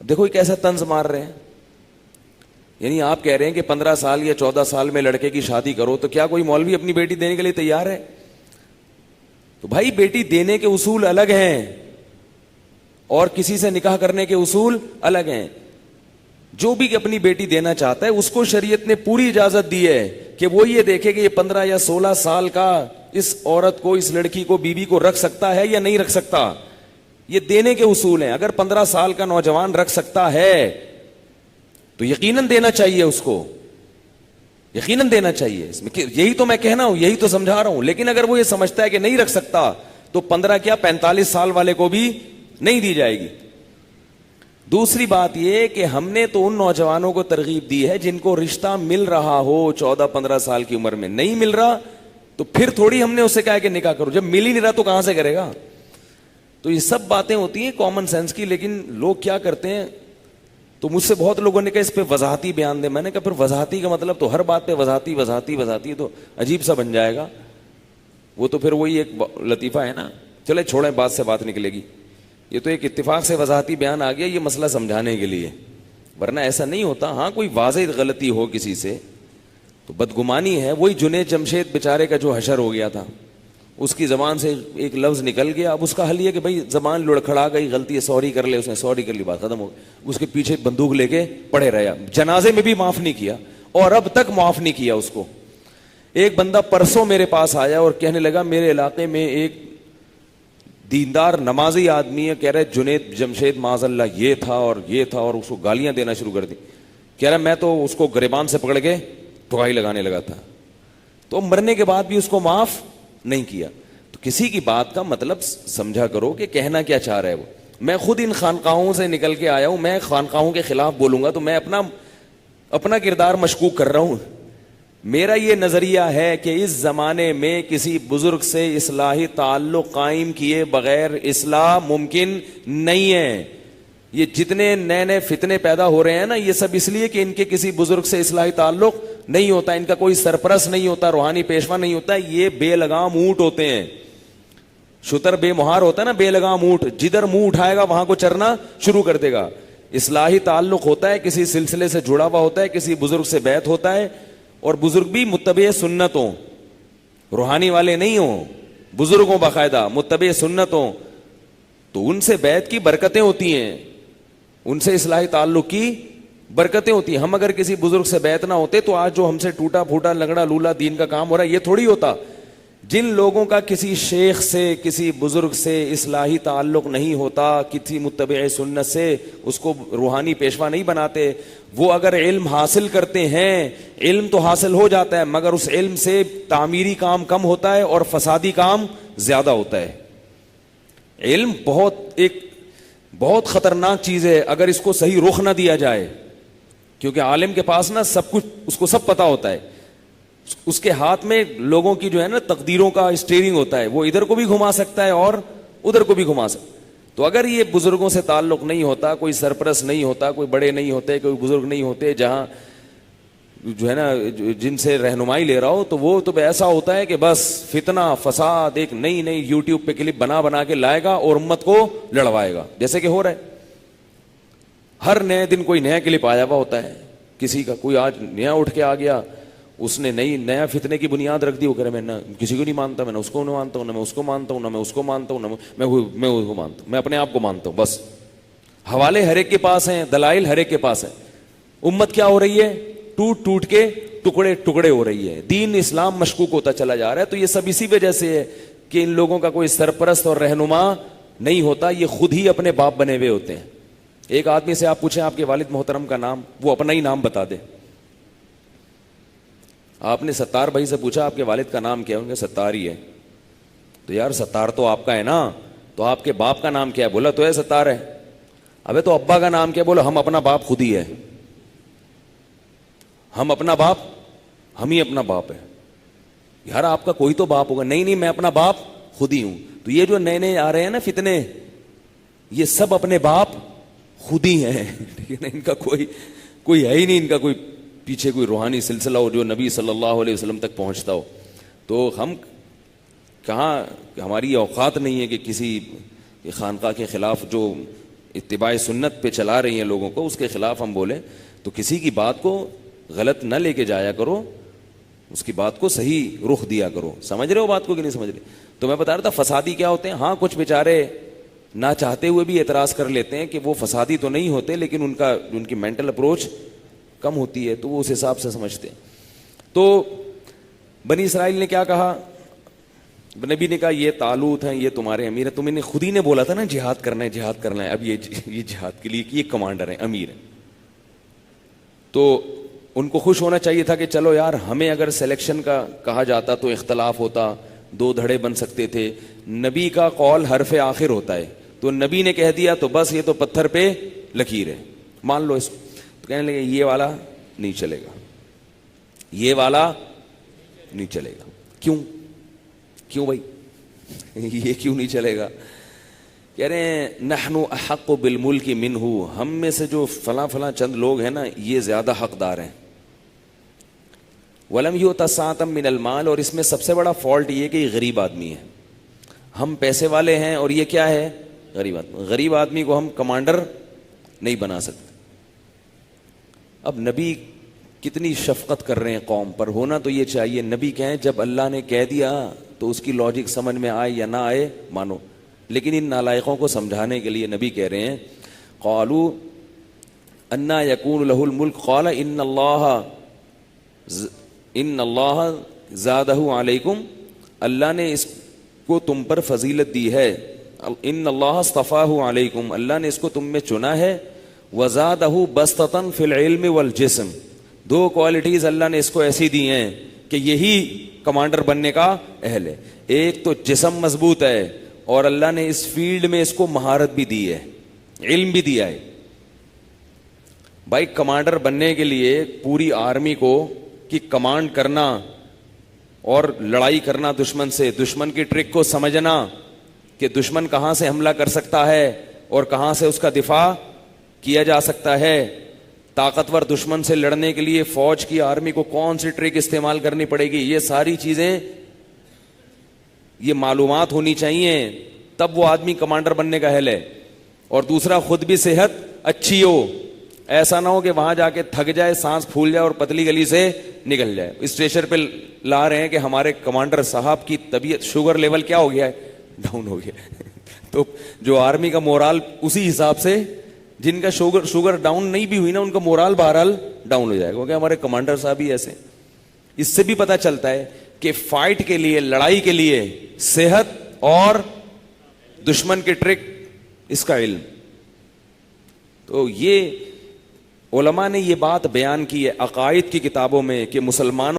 دیکھو یہ کیسا طنز مار رہے ہیں. یعنی آپ کہہ رہے ہیں کہ 15 سال یا 14 سال میں لڑکے کی شادی کرو, تو کیا کوئی مولوی اپنی بیٹی دینے کے لیے تیار ہے؟ تو بھائی بیٹی دینے کے اصول الگ ہیں اور کسی سے نکاح کرنے کے اصول الگ ہیں. جو بھی اپنی بیٹی دینا چاہتا ہے اس کو شریعت نے پوری اجازت دی ہے کہ وہ یہ دیکھے کہ یہ 15 یا 16 سال کا اس عورت کو, اس لڑکی کو, بیوی کو رکھ سکتا ہے یا نہیں رکھ سکتا. یہ دینے کے اصول ہیں. اگر 15 سال کا نوجوان رکھ سکتا ہے تو یقیناً دینا چاہیے, اس کو یقیناً دینا چاہیے. اس میں یہی تو میں کہنا ہوں, یہی تو سمجھا رہا ہوں. لیکن اگر وہ یہ سمجھتا ہے کہ نہیں رکھ سکتا تو 15 کیا 45 سال والے کو بھی نہیں دی جائے گی. دوسری بات یہ کہ ہم نے تو ان نوجوانوں کو ترغیب دی ہے جن کو رشتہ مل رہا ہو 14-15 سال کی عمر میں. نہیں مل رہا تو پھر تھوڑی ہم نے اسے کہا کہ نکاح کرو. جب مل ہی نہیں رہا تو کہاں سے کرے گا؟ تو یہ سب باتیں ہوتی ہیں کامن سینس کی. لیکن لوگ کیا کرتے ہیں, تو مجھ سے بہت لوگوں نے کہا اس پہ وضاحتی بیان دے. میں نے کہا پھر وضاحتی کا مطلب تو ہر بات پہ وضاحتی تو عجیب سا بن جائے گا. وہ تو پھر وہی ایک لطیفہ ہے نا, چلے چھوڑیں, بات سے بات نکلے گی. یہ تو ایک اتفاق سے وضاحتی بیان آ گیا یہ مسئلہ سمجھانے کے لیے, ورنہ ایسا نہیں ہوتا. ہاں کوئی واضح غلطی ہو کسی سے تو بدگمانی ہے. وہی جنید جمشید بیچارے کا جو حشر ہو گیا تھا, اس کی زبان سے ایک لفظ نکل گیا. اب اس کا حل یہ کہ بھائی زبان لڑکھڑا گئی, غلطی ہے, سوری کر لے. اس نے سوری کر لی, بات ختم ہو گئی. اس کے پیچھے بندوق لے کے پڑے رہا, جنازے میں بھی معاف نہیں کیا اور اب تک معاف نہیں کیا اس کو. ایک بندہ پرسوں میرے پاس آیا اور کہنے لگا میرے علاقے میں ایک دیندار نمازی آدمی ہے, کہہ رہے جنید جمشید معاذ اللہ یہ تھا اور یہ تھا, اور اس کو گالیاں دینا شروع کر دی. کہہ رہا میں تو اس کو گریبان سے پکڑ کے ٹھکائی لگانے لگا تھا. تو مرنے کے بعد بھی اس کو معاف نہیں کیا. تو کسی کی بات کا مطلب سمجھا کرو کہ کہنا کیا چاہ رہا ہے وہ. میں خود ان خانقاہوں سے نکل کے آیا ہوں, میں خانقاہوں کے خلاف بولوں گا تو میں اپنا کردار مشکوک کر رہا ہوں. میرا یہ نظریہ ہے کہ اس زمانے میں کسی بزرگ سے اصلاحی تعلق قائم کیے بغیر اصلاح ممکن نہیں ہے. یہ جتنے نئے نئے فتنے پیدا ہو رہے ہیں نا, یہ سب اس لیے کہ ان کے کسی بزرگ سے اصلاحی تعلق نہیں ہوتا, ان کا کوئی سرپرست نہیں ہوتا, روحانی پیشوا نہیں ہوتا. یہ بے لگام اونٹ ہوتے ہیں. شتر بے مہار ہوتا ہے نا, بے لگام اونٹ, جدھر منہ اٹھائے گا وہاں کو چرنا شروع کر دے گا. اصلاحی تعلق ہوتا ہے, کسی سلسلے سے جڑا ہوا ہوتا ہے, کسی بزرگ سے بیعت ہوتا ہے, اور بزرگ بھی متبع سنت ہوں, روحانی والے نہیں ہوں, بزرگ ہوں باقاعدہ متبع سنت ہوں. تو ان سے بیعت کی برکتیں ہوتی ہیں, ان سے اصلاحی تعلق کی برکتیں ہوتی ہیں. ہم اگر کسی بزرگ سے بیعت نہ ہوتے تو آج جو ہم سے ٹوٹا پھوٹا لنگڑا لولا دین کا کام ہو رہا ہے یہ تھوڑی ہوتا. جن لوگوں کا کسی شیخ سے کسی بزرگ سے اصلاحی تعلق نہیں ہوتا, کسی متبع سنت سے اس کو روحانی پیشوا نہیں بناتے, وہ اگر علم حاصل کرتے ہیں, علم تو حاصل ہو جاتا ہے مگر اس علم سے تعمیری کام کم ہوتا ہے اور فسادی کام زیادہ ہوتا ہے. علم بہت خطرناک چیز ہے اگر اس کو صحیح رخ نہ دیا جائے, کیونکہ عالم کے پاس نا سب کچھ, اس کو سب پتا ہوتا ہے. اس کے ہاتھ میں لوگوں کی جو ہے نا تقدیروں کا اسٹیئرنگ ہوتا ہے, وہ ادھر کو بھی گھما سکتا ہے اور ادھر کو بھی گھما سکتا ہے. تو اگر یہ بزرگوں سے تعلق نہیں ہوتا, کوئی سرپرست نہیں ہوتا, کوئی بڑے نہیں ہوتے, کوئی بزرگ نہیں ہوتے جہاں جو ہے نا جن سے رہنمائی لے رہا ہو, تو وہ تو ایسا ہوتا ہے کہ بس فتنہ فساد ایک نئی یوٹیوب پہ کلپ بنا کے لائے گا اور امت کو لڑوائے گا, جیسے کہ ہو رہا ہے. ہر نئے دن کوئی نیا کلپ آیا ہوا ہوتا ہے کسی کا, کوئی آج نیا اٹھ کے آ گیا, اس نے نیا فتنے کی بنیاد رکھ دی. وہ کرے میں نہ کسی کو نہیں مانتا, میں نہ اس کو نہیں مانتا ہوں, نہ میں اس کو مانتا ہوں, نہ میں اس کو مانتا ہوں, نہ میں اس کو مانتا ہوں, میں اپنے آپ کو مانتا ہوں. بس حوالے ہر ایک کے پاس ہیں, دلائل ہر ایک کے پاس ہیں. امت کیا ہو رہی ہے, ٹوٹ کے ٹکڑے ہو رہی ہے. دین اسلام مشکوک ہوتا چلا جا رہا ہے. تو یہ سب اسی وجہ سے ہے کہ ان لوگوں کا کوئی سرپرست اور رہنما نہیں ہوتا, یہ خود ہی اپنے باپ بنے ہوئے ہوتے ہیں. ایک آدمی سے آپ پوچھیں آپ کے والد محترم کا نام, وہ اپنا ہی نام بتا دے. آپ نے ستار بھائی سے پوچھا آپ کے والد کا نام کیا, ان کے ستار ہی ہے. تو یار ستار تو آپ کا ہے نا, تو آپ کے باپ کا نام کیا ہے, بولا تو ہے ستار ہے. ابے تو ابا کا نام کیا, بولا ہم اپنا باپ خود ہی ہے, ہم اپنا باپ, ہم ہی اپنا باپ ہے. یار آپ کا کوئی تو باپ ہوگا. نہیں میں اپنا باپ خود ہی ہوں. تو یہ جو نئے آ رہے ہیں نا فتنے, یہ سب اپنے باپ خود ہی ہیں. ٹھیک ہے نا, ان کا کوئی ہے ہی نہیں, ان کا کوئی پیچھے کوئی روحانی سلسلہ ہو جو نبی صلی اللہ علیہ وسلم تک پہنچتا ہو. تو ہم کہاں, ہماری اوقات نہیں ہے کہ کسی خانقاہ کے خلاف جو اتباع سنت پہ چلا رہی ہیں لوگوں کو، اس کے خلاف ہم بولیں تو کسی کی بات کو غلط نہ لے کے جایا کرو، اس کی بات کو صحیح رخ دیا کرو. سمجھ رہے ہو بات کو کہ نہیں سمجھ رہے؟ تو میں بتا رہا تھا فسادی کیا ہوتے ہیں. ہاں کچھ بیچارے نہ چاہتے ہوئے بھی اعتراض کر لیتے ہیں کہ وہ فسادی تو نہیں ہوتے، لیکن ان کی مینٹل اپروچ کم ہوتی ہے تو وہ اس حساب سے سمجھتے ہیں. تو بنی اسرائیل نے کیا کہا؟ نبی نے کہا یہ طالوت ہیں، یہ تمہارے امیر ہیں. تم نے خود ہی نے بولا تھا نا جہاد کرنا ہے جہاد کرنا ہے. اب یہ جہاد کے لیے یہ کمانڈر ہیں، امیر ہیں. تو ان کو خوش ہونا چاہیے تھا کہ چلو یار ہمیں اگر سلیکشن کا کہا جاتا تو اختلاف ہوتا، دو دھڑے بن سکتے تھے. نبی کا قول حرف آخر ہوتا ہے، تو نبی نے کہہ دیا تو بس یہ تو پتھر پہ لکیر ہے، مان لو اس کو. تو کہنے لگے یہ والا نہیں چلے گا، یہ والا نہیں چلے گا. کیوں بھائی یہ کیوں نہیں چلے گا؟ کہہ رہے ہیں نحن احق بالملک منہ، ہم میں سے جو فلاں چند لوگ ہیں نا یہ زیادہ حقدار ہیں. ولم یؤت سعۃ من المال، اور اس میں سب سے بڑا فالٹ یہ کہ یہ غریب آدمی ہے. ہم پیسے والے ہیں اور یہ کیا ہے؟ غریب آدمی. غریب آدمی کو ہم کمانڈر نہیں بنا سکتے. اب نبی کتنی شفقت کر رہے ہیں قوم پر. ہونا تو یہ چاہیے نبی کہیں جب اللہ نے کہہ دیا تو اس کی لاجک سمجھ میں آئے یا نہ آئے مانو. لیکن ان نالائقوں کو سمجھانے کے لیے نبی کہہ رہے ہیں قالوا انا یکون لہ الملک قال ان اللہ زادہ علیکم، اللہ نے اس کو تم پر فضیلت دی ہے. ان اللہ اصطفاہ علیکم، اللہ نے اس کو تم میں چنا ہے. وزادہ بسطۃ فی العلم والجسم، دو کوالٹیز اللہ نے اس کو ایسی دی ہیں کہ یہی کمانڈر بننے کا اہل ہے. ایک تو جسم مضبوط ہے اور اللہ نے اس فیلڈ میں اس کو مہارت بھی دی ہے، علم بھی دیا ہے. بھائی کمانڈر بننے کے لیے پوری آرمی کو کی کمانڈ کرنا اور لڑائی کرنا دشمن سے، دشمن کی ٹرک کو سمجھنا کہ دشمن کہاں سے حملہ کر سکتا ہے اور کہاں سے اس کا دفاع کیا جا سکتا ہے. طاقتور دشمن سے لڑنے کے لیے فوج کی آرمی کو کون سی ٹرک استعمال کرنی پڑے گی، یہ ساری چیزیں یہ معلومات ہونی چاہیے، تب وہ آدمی کمانڈر بننے کا اہل ہے. اور دوسرا خود بھی صحت اچھی ہو، ایسا نہ ہو کہ وہاں جا کے تھک جائے، سانس پھول جائے اور پتلی گلی سے نکل جائے. اسٹیشن پہ لا رہے ہیں کہ ہمارے کمانڈر صاحب کی طبیعت شوگر لیول کیا ہو گیا ہے، ڈاؤن ہو گیا. تو جو آرمی کا مورال اسی حساب سے، جن کا شوگر ڈاؤن نہیں بھی ہوئی نا ان کا مورال بہرحال ڈاؤن ہو جائے گا، کیونکہ ہمارے کمانڈر صاحب ہی ایسے. اس سے بھی پتہ چلتا ہے کہ فائٹ کے لیے، لڑائی کے لیے صحت اور دشمن کے ٹرک، اس کا علم. تو یہ علماء نے یہ بات بیان کی ہے عقائد کی کتابوں میں کہ مسلمانوں